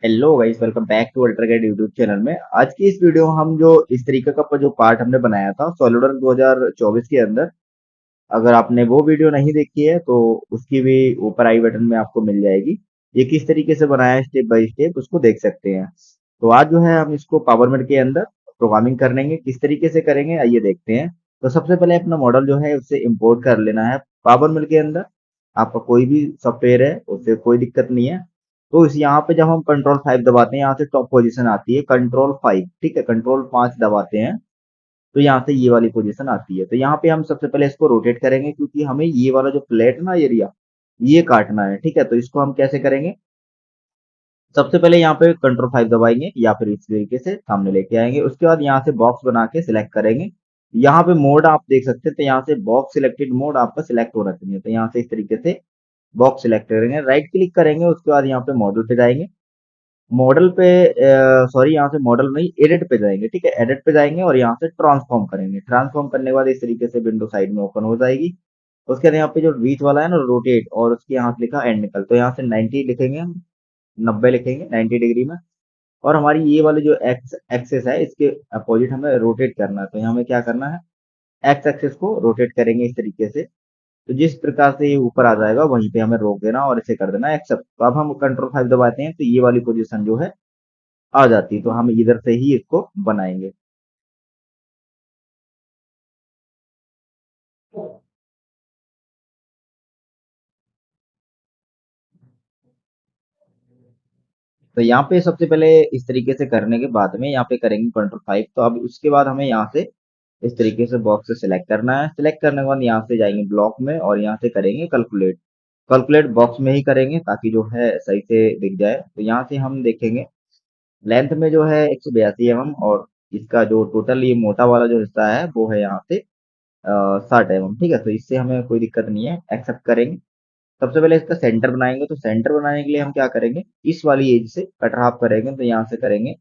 Hello guys, welcome back to ultra guide YouTube channel में। आज की इस वीडियो में हम जो इस तरीके का जो पार्ट हमने बनाया था सॉलिडवर्क 2024 के अंदर, अगर आपने वो वीडियो नहीं देखी है तो उसकी भी ऊपर आई बटन में आपको मिल जाएगी। ये किस तरीके से बनाया है स्टेप बाय स्टेप उसको देख सकते हैं। तो आज जो है हम इसको पावर मेड के अंदर प्रोग्रामिंग करेंगे, किस तरीके से करेंगे आइए देखते हैं। तो सबसे पहले अपना मॉडल जो है उसे इंपोर्ट कर लेना है पावर मेड के अंदर। आपका कोई भी सॉफ्टवेयर है उससे कोई दिक्कत नहीं है। तो इस यहाँ पे जब हम कंट्रोल 5 दबाते हैं, यहाँ से टॉप पोजीशन आती है कंट्रोल 5, ठीक है, कंट्रोल 5 दबाते हैं तो यहाँ से ये वाली पोजीशन आती है। तो यहाँ पे हम सबसे पहले इसको रोटेट करेंगे क्योंकि हमें ये वाला जो प्लेट ना एरिया ये काटना है, ठीक है। तो इसको हम कैसे करेंगे, सबसे पहले यहाँ पे कंट्रोल 5 दबाएंगे या फिर इस तरीके से सामने लेके आएंगे। उसके बाद यहाँ से बॉक्स बना के सिलेक्ट करेंगे। यहाँ पे मोड आप देख सकते हैं, तो यहाँ से बॉक्स सिलेक्टेड मोड आपका सिलेक्ट होना चाहिए। तो यहाँ से इस तरीके से बॉक्स सिलेक्ट करेंगे, राइट क्लिक करेंगे, उसके बाद यहाँ पे मॉडल पे जाएंगे। मॉडल पे सॉरी, यहाँ से मॉडल नहीं एडिट पे जाएंगे, ठीक है। एडिट पे जाएंगे और यहाँ से ट्रांसफॉर्म करेंगे। ट्रांसफॉर्म करने के बाद इस तरीके से विंडो साइड में ओपन हो जाएगी। उसके बाद यहाँ पे जो बीच वाला है ना रोटेट, और उसके यहाँ से लिखा एंड निकल, तो यहाँ से 90 लिखेंगे हम, 90 लिखेंगे 90 डिग्री में। और हमारी ये वाली जो एक्स एक्सेस है इसके अपोजिट हमें रोटेट करना है। तो यहाँ हमें क्या करना है, एक्स एक्सेस को रोटेट करेंगे इस तरीके से। तो जिस प्रकार से ये ऊपर आ जाएगा वहीं पे हमें रोक देना और इसे कर देना एक्सेप्ट। तो अब हम कंट्रोल 5 दबाते हैं तो ये वाली पोजीशन जो है आ जाती है। तो हम इधर से ही इसको बनाएंगे। तो यहाँ पे सबसे पहले इस तरीके से करने के बाद में यहाँ पे करेंगे कंट्रोल 5। तो अब उसके बाद हमें यहाँ से इस तरीके से बॉक्स से सिलेक्ट करना है। सिलेक्ट करने के बाद यहाँ से जाएंगे ब्लॉक में और यहाँ से करेंगे कैलकुलेट। कैलकुलेट बॉक्स में ही करेंगे ताकि जो है सही से दिख जाए। तो यहाँ से हम देखेंगे लेंथ में जो है 182 mm, और इसका जो टोटल ये मोटा वाला जो हिस्सा है वो है यहाँ से 60 mm, ठीक है। तो इससे हमें कोई दिक्कत नहीं है, एक्सेप्ट करेंगे। सबसे पहले इसका सेंटर बनाएंगे। तो सेंटर बनाने के लिए हम क्या करेंगे, इस वाली एज से कट हाफ करेंगे। तो यहाँ से करेंगे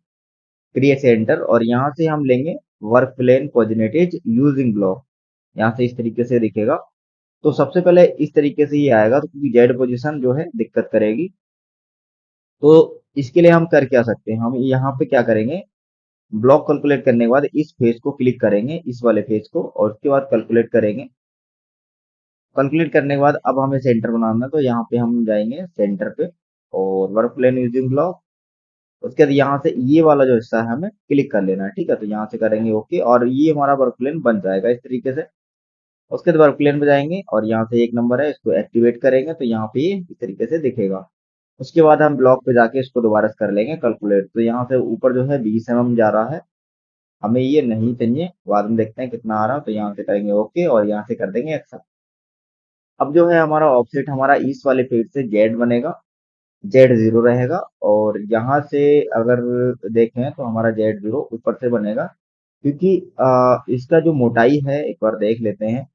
क्रिएट सेंटर और यहाँ से हम लेंगे work plane coordinated using block. यहाँ से इस तरीके से दिखेगा। तो सबसे पहले इस तरीके से ये आएगा, तो क्योंकि जेड पोजीशन जो है दिक्कत करेगी। तो इसके लिए हम कर क्या सकते हैं, हम यहाँ पे क्या करेंगे, ब्लॉक कैलकुलेट करने के बाद इस फेस को क्लिक करेंगे, इस वाले फेस को, और उसके बाद कैलकुलेट करेंगे। कैलकुलेट करने के बाद अब हमें सेंटर बनाना है। तो यहाँ पे हम जाएंगे सेंटर पे और वर्क प्लेन यूजिंग ब्लॉक। उसके बाद यहाँ से ये वाला जो हिस्सा है हमें क्लिक कर लेना है, ठीक है। तो यहाँ से करेंगे ओके और ये हमारा वर्क प्लेन बन जाएगा इस तरीके से। उसके बाद वर्क प्लेन पे जाएंगे और यहाँ से एक नंबर है इसको एक्टिवेट करेंगे तो यहाँ पे ये इस तरीके से दिखेगा। उसके बाद हम ब्लॉक पे जाके इसको दोबारा से कर लेंगे कैलकुलेट। तो यहाँ से ऊपर जो है 20 mm जा रहा है, हमें ये नहीं चाहिए, बाद में देखते हैं कितना आ रहा है। तो यहाँ से करेंगे ओके और यहाँ से कर देंगे एक्सेप्ट। अब जो है हमारा ऑफसेट हमारा इस वाले पेज से जेड बनेगा, जेड 0 रहेगा। और यहाँ से अगर देखें तो हमारा जेड 0 ऊपर से बनेगा क्योंकि इसका जो मोटाई है एक बार देख लेते हैं।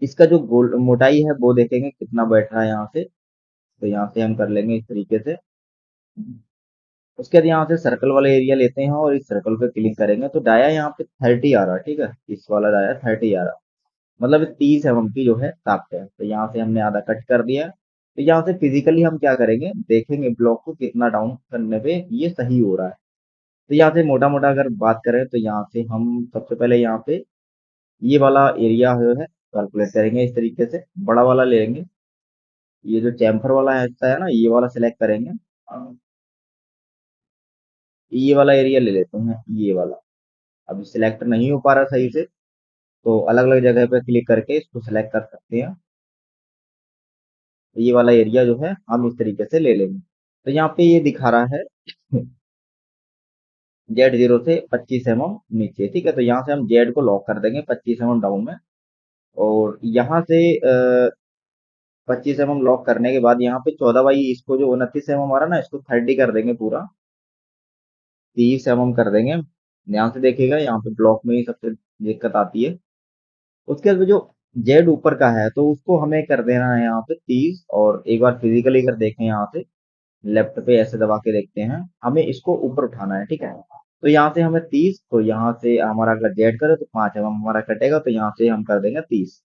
इसका जो गोल मोटाई है वो देखेंगे कितना बैठ रहा है यहाँ से। तो यहाँ से हम कर लेंगे इस तरीके से। उसके बाद यहाँ से सर्कल वाला एरिया लेते हैं और इस सर्कल पे क्लिक करेंगे तो डाया यहाँ पे 30 आ रहा है, ठीक है। इस वाला डाया 30 आ रहा है, मतलब 30 mm की जो है ताकत है। तो यहाँ से हमने आधा कट कर दिया। तो यहाँ से फिजिकली हम क्या करेंगे, देखेंगे ब्लॉक को कितना डाउन करने पे ये सही हो रहा है। तो यहाँ से मोटा मोटा अगर बात करें तो यहाँ से हम सबसे पहले यहाँ पे ये वाला एरिया जो है कैलकुलेट करेंगे इस तरीके से, बड़ा वाला लेंगे। ये जो चैम्फर वाला हिस्सा है ना ये वाला सिलेक्ट करेंगे। ये वाला एरिया ले लेते हैं, ये वाला। अब सिलेक्ट नहीं हो पा रहा सही से, तो अलग अलग जगह पे क्लिक करके इसको सिलेक्ट कर सकते हैं। तो ये वाला एरिया जो है हम इस तरीके से ले लेंगे। तो यहाँ पे ये दिखा रहा है जेड 0 से 25 mm नीचे, ठीक है। तो यहाँ से हम जेड को लॉक कर देंगे 25 mm डाउन में। और यहाँ से 25 mm लॉक करने के बाद यहाँ पे 14 बाई इसको जो 29 mm आ रहा ना इसको 30 कर देंगे, पूरा 30 mm कर देंगे। ध्यान से देखिएगा यहाँ पे ब्लॉक में ही सबसे दिक्कत आती है। उसके बाद जो जेड ऊपर का है तो उसको हमें कर देना है यहाँ पे 30। और एक बार फिजिकली अगर देखें यहाँ से लेफ्ट पे ऐसे दबा के देखते हैं, हमें इसको ऊपर उठाना है, ठीक है। तो यहाँ से हमें 30, तो यहाँ से हमारा अगर जेड करे तो 5 mm हमारा कटेगा, तो यहाँ से हम कर देंगे 30।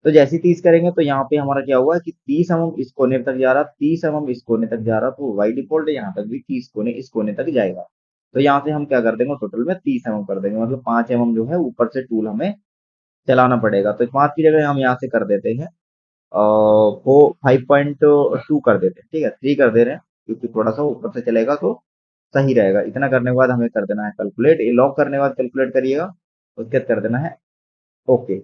तो जैसे ही 30 करेंगे तो यहाँ पे हमारा क्या हुआ कि 30 इस कोने तक जा रहा, 30 इस कोने तक जा रहा, तो बाई डिफॉल्ट यहाँ तक भी 30 कोने इस कोने तक जाएगा। तो यहाँ से हम क्या कर देंगे, टोटल में 30 कर देंगे, मतलब 5 जो है ऊपर से टूल हमें चलाना पड़ेगा। तो 5 की जगह हम यहाँ से कर देते हैं वो 5.2 कर देते हैं, ठीक है, 3 कर दे रहे हैं क्योंकि थोड़ा सा ऊपर से चलेगा तो सही रहेगा। इतना करने के बाद हमें कर देना है कैलकुलेट, ये लॉक करने के बाद कैलकुलेट करिएगा, उसके बाद कर देना है ओके।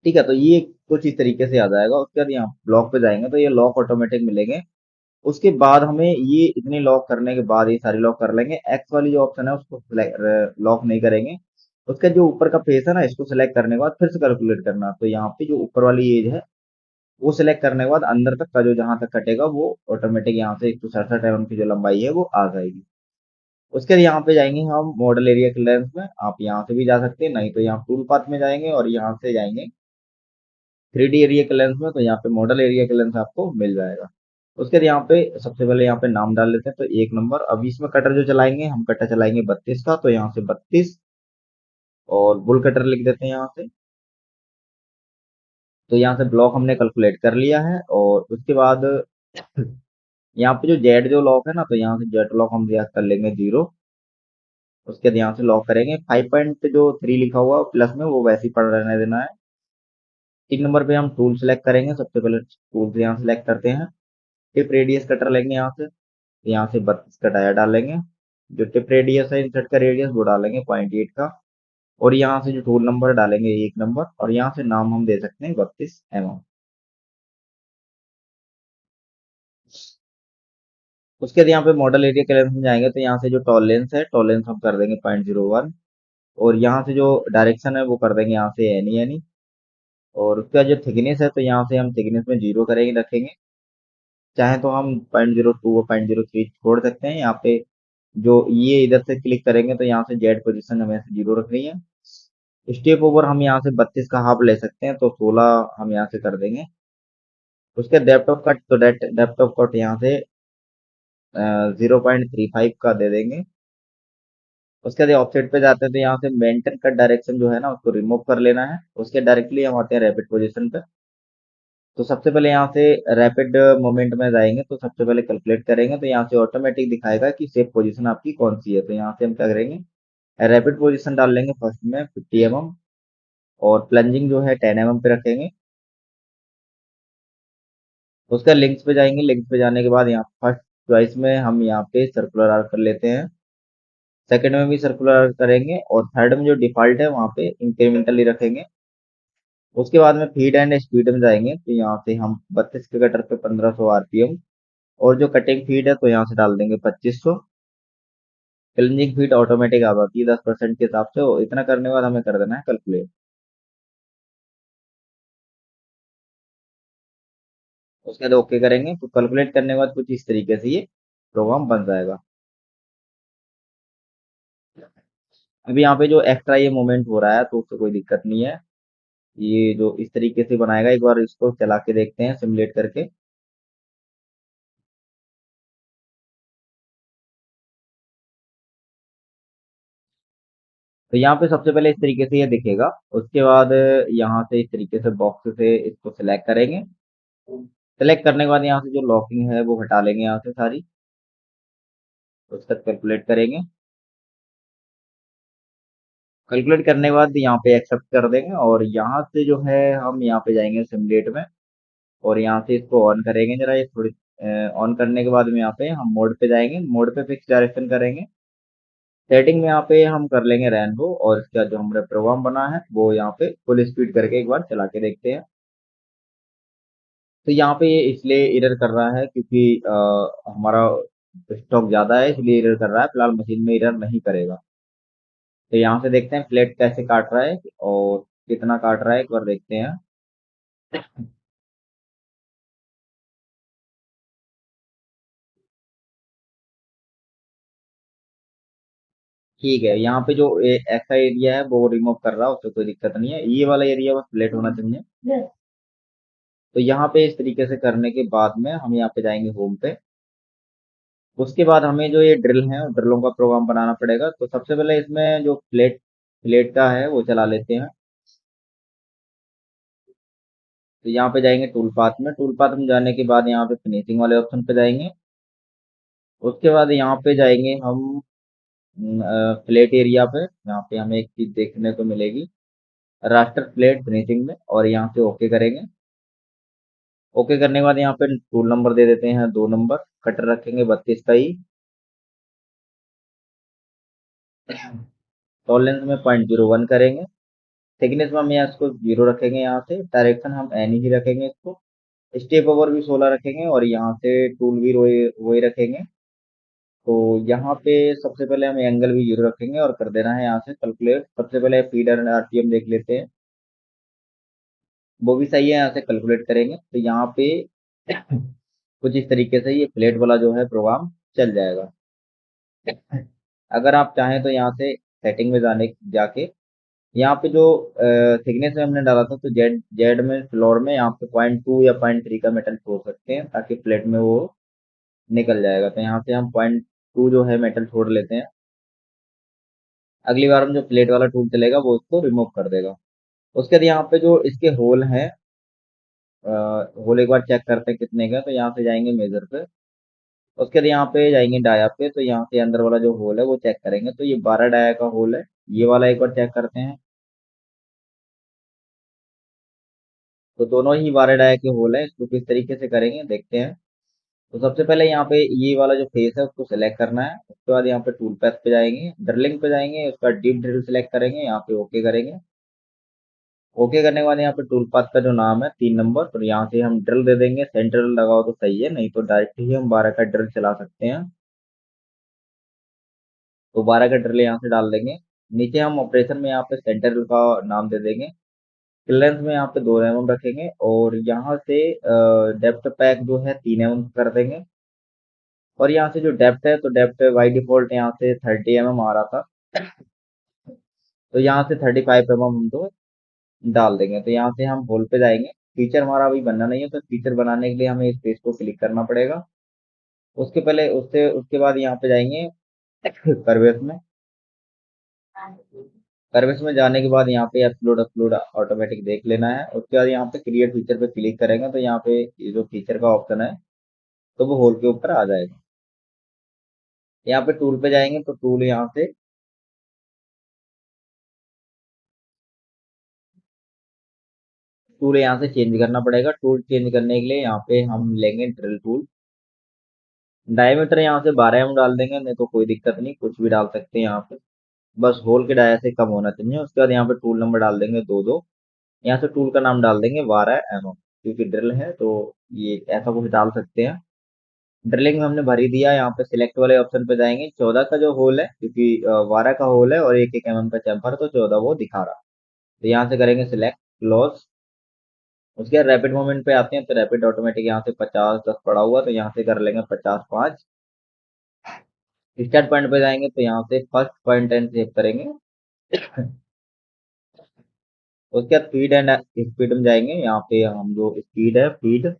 ठीक है, तो ये कुछ इस तरीके से आ जाएगा। उसके बाद यहाँ ब्लॉक पे जाएंगे तो ये लॉक ऑटोमेटिक मिलेंगे। उसके बाद हमें ये इतने लॉक करने के बाद ये सारी लॉक कर लेंगे। एक्स वाली जो ऑप्शन है उसको लॉक नहीं करेंगे। उसका जो ऊपर का फेस है ना, इसको सिलेक्ट करने के बाद फिर से कैलकुलेट करना। तो यहाँ पे जो ऊपर वाली एज है वो सिलेक्ट करने के बाद अंदर तक का जो जहां तक कटेगा वो ऑटोमेटिक यहाँ से 167 की जो लंबाई है वो आ जाएगी। उसके बाद यहाँ पे जाएंगे हम मॉडल एरिया क्लियरेंस में, आप यहाँ से भी जा सकते हैं, नहीं तो यहाँ टूल पाथ में जाएंगे और यहाँ से जाएंगे 3D एरिया क्लियरेंस में, तो यहाँ पे मॉडल एरिया क्लियरेंस आपको मिल जाएगा। उसके बाद यहाँ पे सबसे पहले यहाँ पे नाम डाल लेते हैं, तो 1 नंबर। अब इसमें कटर जो चलाएंगे, हम कटर चलाएंगे 32 का, तो यहाँ से 32 और बुल कटर लिख देते हैं यहाँ से। तो यहाँ से ब्लॉक हमने कैलकुलेट कर लिया है। और उसके बाद यहाँ पे जो जेड जो लॉक है ना, तो यहाँ से जेड लॉक हम दिया कर लेंगे 0। उसके बाद यहाँ से लॉक करेंगे 5.3 लिखा हुआ प्लस में, वो वैसे ही पड़ रहने देना है। 3 नंबर पे हम टूल सेलेक्ट करेंगे, सबसे पहले टूल से यहाँ सेलेक्ट करते हैं। टिप रेडियस कटर लेंगे यहाँ से, यहाँ से 32 का डाया डालेंगे। जो टिप रेडियस है इंसर्ट का रेडियस वो डालेंगे 0.8 का। और यहाँ से जो टूल नंबर डालेंगे 1 नंबर, और यहाँ से नाम हम दे सकते हैं 32 उसके बाद यहाँ पे मॉडल एरिया क्लियरेंस में जाएंगे, तो यहाँ से जो टॉलरेंस है, टॉलरेंस हम कर देंगे 0.01। और यहाँ से जो डायरेक्शन है वो कर देंगे यहाँ से एनी। और उसका जो थिकनेस है, तो यहाँ से हम थिकनेस में 0 करेंगे रखेंगे। चाहे तो हम 0.02 और 0.03 छोड़ सकते हैं। यहाँ पे जो ये इधर से क्लिक करेंगे तो यहाँ से जेड पोजीशन हमें 0 रखनी है। स्टेप ओवर हम यहाँ से 32 का हाफ ले सकते हैं, तो 16 हम यहाँ से कर देंगे। उसके डेप्थ ऑफ कट, तो डेप्थ ऑफ कट यहाँ से 0.35 का दे देंगे। उसके बाद ऑफसेट पे जाते हैं, तो यहाँ से मेंटेन कट डायरेक्शन जो है ना उसको रिमूव कर लेना है। उसके डायरेक्टली हम आते हैं रैपिड पोजीशन पे। तो सबसे पहले यहाँ से रैपिड मोमेंट में जाएंगे, तो सबसे पहले कैलकुलेट करेंगे, तो यहाँ से ऑटोमेटिक दिखाएगा कि सेफ पोजीशन आपकी कौन सी है। तो यहाँ से हम क्या करेंगे, रैपिड पोजीशन डाल लेंगे फर्स्ट में 50 और प्लंजिंग जो है 10 पे रखेंगे। उसका लिंक्स पे जाएंगे, लिंक्स पे जाने के बाद यहाँ फर्स्ट चॉइस में हम यहाँ पे सर्कुलर आर्क कर लेते हैं। सेकंड में भी सर्कुलर आर्क करेंगे और थर्ड में जो डिफॉल्ट है वहाँ पे इंक्रीमेंटली रखेंगे। उसके बाद में फीड एंड स्पीड में जाएंगे, तो यहाँ से हम 32 के कटर पे 1500 आरपीएम, और जो कटिंग फीड है तो यहाँ से डाल देंगे 2500। क्लिंजिंग फीड ऑटोमेटिक आ जाती है 10% के हिसाब से। और इतना करने के बाद हमें कर देना है कैलकुलेट। उसके बाद ओके करेंगे, तो कैलकुलेट करने के बाद कुछ इस तरीके से ये प्रोग्राम बन जाएगा। अभी यहाँ पे जो एक्स्ट्रा ये मूवमेंट हो रहा है तो उससे कोई दिक्कत नहीं है, ये जो इस तरीके से बनाएगा। एक बार इसको चला के देखते हैं सिमुलेट करके। तो यहाँ पे सबसे पहले इस तरीके से ये दिखेगा। उसके बाद यहाँ से इस तरीके से बॉक्स से इसको सिलेक्ट करेंगे। सिलेक्ट करने के बाद यहाँ से जो लॉकिंग है वो हटा लेंगे यहाँ से सारी। उसका कैलकुलेट करेंगे। कैलकुलेट करने के बाद यहाँ पे एक्सेप्ट कर देंगे, और यहाँ से जो है हम यहाँ पे जाएंगे सिमुलेट में, और यहाँ से इसको ऑन करेंगे जरा, ये थोड़ी ऑन करने के बाद में यहाँ पे हम मोड पे जाएंगे, मोड पे फिक्स डायरेक्शन करेंगे। सेटिंग में यहाँ पे हम कर लेंगे रेनबो, और इसका जो हमारा प्रोग्राम बना है वो यहाँ पे फुल स्पीड करके एक बार चला के देखते हैं। तो यहाँ पे ये इसलिए एरर कर रहा है क्योंकि हमारा स्टॉक ज्यादा है, इसलिए एरर कर रहा है। फिलहाल मशीन में एरर नहीं करेगा। तो यहाँ से देखते हैं फ्लेट कैसे काट रहा है और कितना काट रहा है, एक बार देखते हैं। ठीक है, यहाँ पे जो ऐसा एरिया है वो रिमूव कर रहा है, उससे कोई दिक्कत नहीं है। ये वाला एरिया बस फ्लैट होना चाहिए। तो यहाँ पे इस तरीके से करने के बाद में हम यहाँ पे जाएंगे होम पे। उसके बाद हमें जो ये ड्रिल है ड्रिलों का प्रोग्राम बनाना पड़ेगा। तो सबसे पहले इसमें जो फ्लेट फ्लेट का है वो चला लेते हैं। तो यहाँ पे जाएंगे टूल पाथ में, टूल पाथ में जाने के बाद यहाँ पे फिनिशिंग वाले ऑप्शन पे जाएंगे। उसके बाद यहाँ पे जाएंगे हम प्लेट एरिया पे। यहाँ पे हमें एक चीज देखने को मिलेगी, रास्टर प्लेट फिनिशिंग में, और यहाँ से ओके करेंगे। ओके करने के बाद यहाँ पे टूल नंबर दे देते हैं 2 नंबर, कटर रखेंगे 32 का ही, टॉलरेंस में 0.01 करेंगे, थिकनेस में हम यहाँ इसको 0 रखेंगे, यहाँ से डायरेक्शन हम एन ही रखेंगे इसको, स्टेप ओवर भी 16 रखेंगे, और यहाँ से टूल भी वही वही रखेंगे। तो यहाँ पे सबसे पहले हम एंगल भी 0 रखेंगे और कर देना है यहाँ से कैलकुलेट। सबसे पहले फीडर आरपीएम देख लेते हैं, वो भी सही है, यहाँ से कैलकुलेट करेंगे तो यहाँ पे कुछ इस तरीके से ये प्लेट वाला जो है प्रोग्राम चल जाएगा। अगर आप चाहें तो यहाँ से सेटिंग में जाके यहाँ पे जो थिकनेस में हमने डाला था, तो जेड जेड में फ्लोर में यहाँ पे 0.2 या 0.3 का मेटल छोड़ सकते हैं, ताकि प्लेट में वो निकल जाएगा। तो यहाँ से हम 0.2 जो है मेटल छोड़ लेते हैं। अगली बार हम जो प्लेट वाला टूल चलेगा वो इसको रिमूव कर देगा। उसके बाद यहाँ पे जो इसके होल हैं, होल एक बार चेक करते हैं कितने का, तो यहाँ से जाएंगे मेजर पे। उसके बाद यहाँ पे जाएंगे डाया पे, तो यहाँ से अंदर वाला जो होल है वो चेक करेंगे, तो ये 12 डाया का होल है। ये वाला एक बार चेक करते हैं, तो दोनों ही 12 डाया के होल है। इसको किस तरीके से करेंगे देखते हैं। तो सबसे पहले यहाँ पे ये वाला जो फेस है उसको सेलेक्ट करना है। उसके बाद यहाँ पे टूल पैथ पे जाएंगे, ड्रिलिंग पे जाएंगे, उसका डीप ड्रिल सेलेक्ट करेंगे, यहाँ पे ओके करेंगे। ओके करने के बाद यहाँ पे टूल पाथ का जो नाम है 3 नंबर, तो यहाँ से हम ड्रिल दे देंगे। सेंटर लगाओ तो सही है, नहीं तो डायरेक्ट ही हम 12 का ड्रिल चला सकते हैं। तो 12 का ड्रिल यहाँ से डाल देंगे। नीचे हम ऑपरेशन में यहाँ पे सेंटर का नाम दे देंगे। क्लियरेंस में यहाँ पे 2 mm रखेंगे, और यहाँ से डेप्थ पैक जो है 3 mm कर देंगे। और यहाँ से जो डेप्थ है, तो डेप्थ बाई डिफॉल्ट यहाँ से 30 mm आ रहा था, तो यहाँ से 35 mm हम तो डाल देंगे। तो यहाँ से हम होल पे जाएंगे। फीचर हमारा अभी बनना नहीं है, तो फीचर बनाने के लिए हमें इस पेज को क्लिक करना पड़ेगा। उसके पहले उससे उसके बाद यहाँ पे जाएंगे कर्वेस में। कर्वेस में जाने के बाद यहाँ पे अपलोड अपलोड ऑटोमेटिक देख लेना है। उसके बाद यहाँ पे क्रिएट फीचर पे क्लिक करेंगे, तो यहाँ पे ये जो फीचर का ऑप्शन है, तो वो होल के ऊपर आ जाएगा। यहाँ पे टूल पे जाएंगे, तो टूल यहाँ से चेंज करना पड़ेगा। टूल चेंज करने के लिए यहाँ पे हम लेंगे ड्रिल टूल। डायमीटर यहाँ से 12 mm डाल देंगे, नहीं तो कोई दिक्कत नहीं, कुछ भी डाल सकते हैं यहाँ पे, बस होल के डाया से कम होना चाहिए। उसके बाद यहाँ पे टूल नंबर डाल देंगे 22। यहाँ से टूल का नाम डाल देंगे 12 mm, क्योंकि ड्रिल है तो ये ऐसा कुछ डाल सकते हैं। ड्रिलिंग में हमने भर ही दिया। यहाँ पे सिलेक्ट वाले ऑप्शन पे जाएंगे। 14 का जो होल है, क्योंकि 12 का होल है और 1 1 mm का चैम्फर, तो 14 वो दिखा रहा। तो यहाँ से करेंगे सिलेक्ट क्लोज। उसके बाद रैपिड मूवमेंट पे आते हैं, तो रैपिड ऑटोमेटिक यहाँ से 50 10 पड़ा हुआ, तो यहाँ से कर लेंगे 50 5। स्टार्ट पॉइंट पे जाएंगे, तो यहाँ से फर्स्ट पॉइंट एंड सेव करेंगे। उसके बाद फीड एंड स्पीड में जाएंगे। यहाँ पे हम जो स्पीड है फीड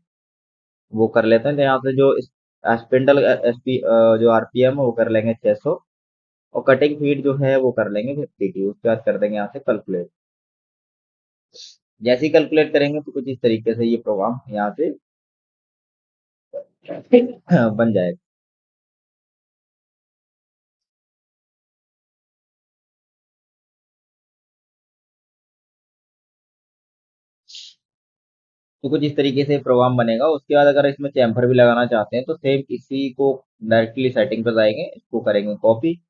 वो कर लेते हैं, तो यहाँ से जो स्पिंडल एसपी जो आरपीएम है वो कर लेंगे 600, और कटिंग फीड जो है वो कर लेंगे 52। उसके बाद कर देंगे यहाँ से कैलकुलेट। जैसे ही कैलकुलेट करेंगे तो कुछ इस तरीके से ये प्रोग्राम यहाँ से बन जाएगा। तो कुछ इस तरीके से प्रोग्राम बनेगा। उसके बाद अगर इसमें चैम्फर भी लगाना चाहते हैं, तो सेम इसी को डायरेक्टली सेटिंग पर जाएंगे, इसको करेंगे कॉपी,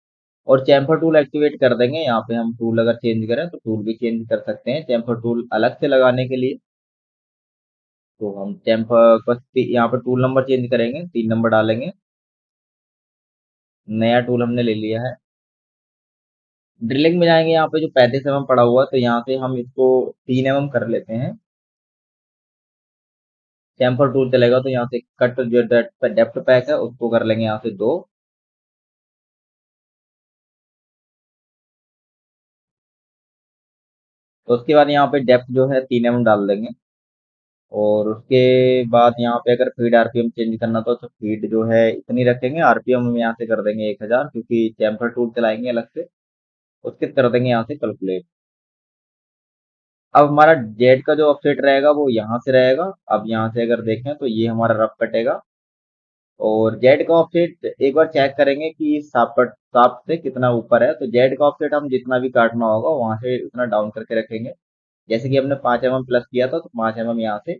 और चैम्फर टूल एक्टिवेट कर देंगे। यहाँ पे हम टूल अगर चेंज करें तो टूल भी चेंज कर सकते हैं। चैम्फर टूल अलग से लगाने के लिए, तो हम चैम्फर बस यहाँ पर टूल नंबर चेंज करेंगे, 3 नंबर डालेंगे। नया टूल हमने ले लिया है। ड्रिलिंग में जाएंगे, यहाँ पे जो 35 mm पड़ा हुआ है, तो यहाँ से हम इसको 3 mm कर लेते हैं। चैम्फर टूल चलेगा, तो यहाँ से कट जो डेप्थ पैक है उसको कर लेंगे यहाँ से 2। तो उसके बाद यहाँ पे डेप्थ जो है 3 mm डाल देंगे। और उसके बाद यहाँ पे अगर फीड आरपीएम चेंज करना तो फीड जो है इतनी रखेंगे। आरपीएम हम यहाँ से कर देंगे 1000, क्योंकि चैम्फर टूल चलाएंगे अलग से। उसके कर देंगे यहाँ से कैलकुलेट। अब हमारा जेड का जो ऑफसेट रहेगा वो यहाँ से रहेगा। अब यहाँ से अगर देखें तो ये हमारा रफ कटेगा, और जेड का ऑफसेट एक बार चेक करेंगे कि साप से कितना ऊपर है। तो जेड का ऑफसेट हम जितना भी काटना होगा वहां से उतना डाउन करके रखेंगे। जैसे कि हमने 5 mm प्लस किया था, तो 5 mm यहाँ से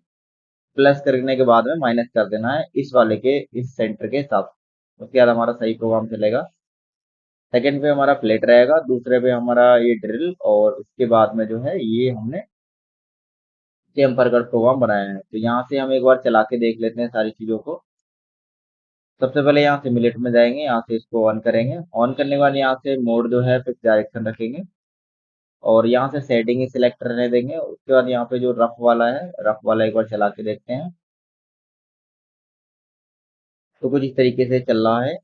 प्लस करने के बाद में माइनस कर देना है इस वाले के, इस सेंटर के साथ। उसके बाद हमारा सही प्रोग्राम चलेगा। सेकंड पे हमारा प्लेट रहेगा, दूसरे पे हमारा ये ड्रिल, और उसके बाद में जो है ये हमने चेम्पर का प्रोग्राम बनाया है। तो यहाँ से हम एक बार चला के देख लेते हैं सारी चीजों को। सबसे पहले यहाँ सिमुलेट में जाएंगे, यहाँ से इसको ऑन करेंगे। ऑन करने के बाद यहाँ से मोड जो है फिक्स डायरेक्शन रखेंगे, और यहाँ से सेटिंग ही सिलेक्ट करने देंगे। उसके बाद यहाँ पे जो रफ वाला है, रफ वाला एक बार चला के देखते हैं। तो कुछ इस तरीके से चल रहा है।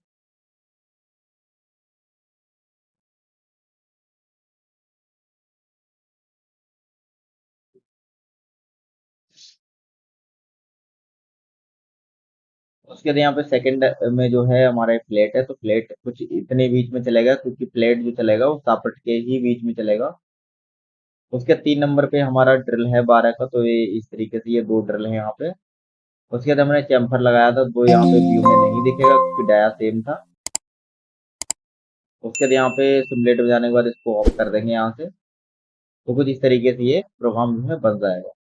उसके बाद यहाँ पे सेकंड में जो है हमारा प्लेट है, तो प्लेट कुछ इतने बीच में चलेगा, क्योंकि प्लेट जो चलेगा वो सापट के ही बीच में चलेगा। उसके 3 नंबर पे हमारा ड्रिल है 12 का, तो ये इस तरीके से ये दो ड्रिल है यहाँ पे। उसके बाद हमने चैम्फर लगाया था, वो यहाँ पे व्यू में नहीं दिखेगा क्योंकि डाया सेम था। उसके बाद यहाँ पे सिमुलेट में जाने के बाद इसको ऑफ कर देंगे यहाँ से। तो कुछ इस तरीके से ये प्रोग्राम जो है बन जाएगा।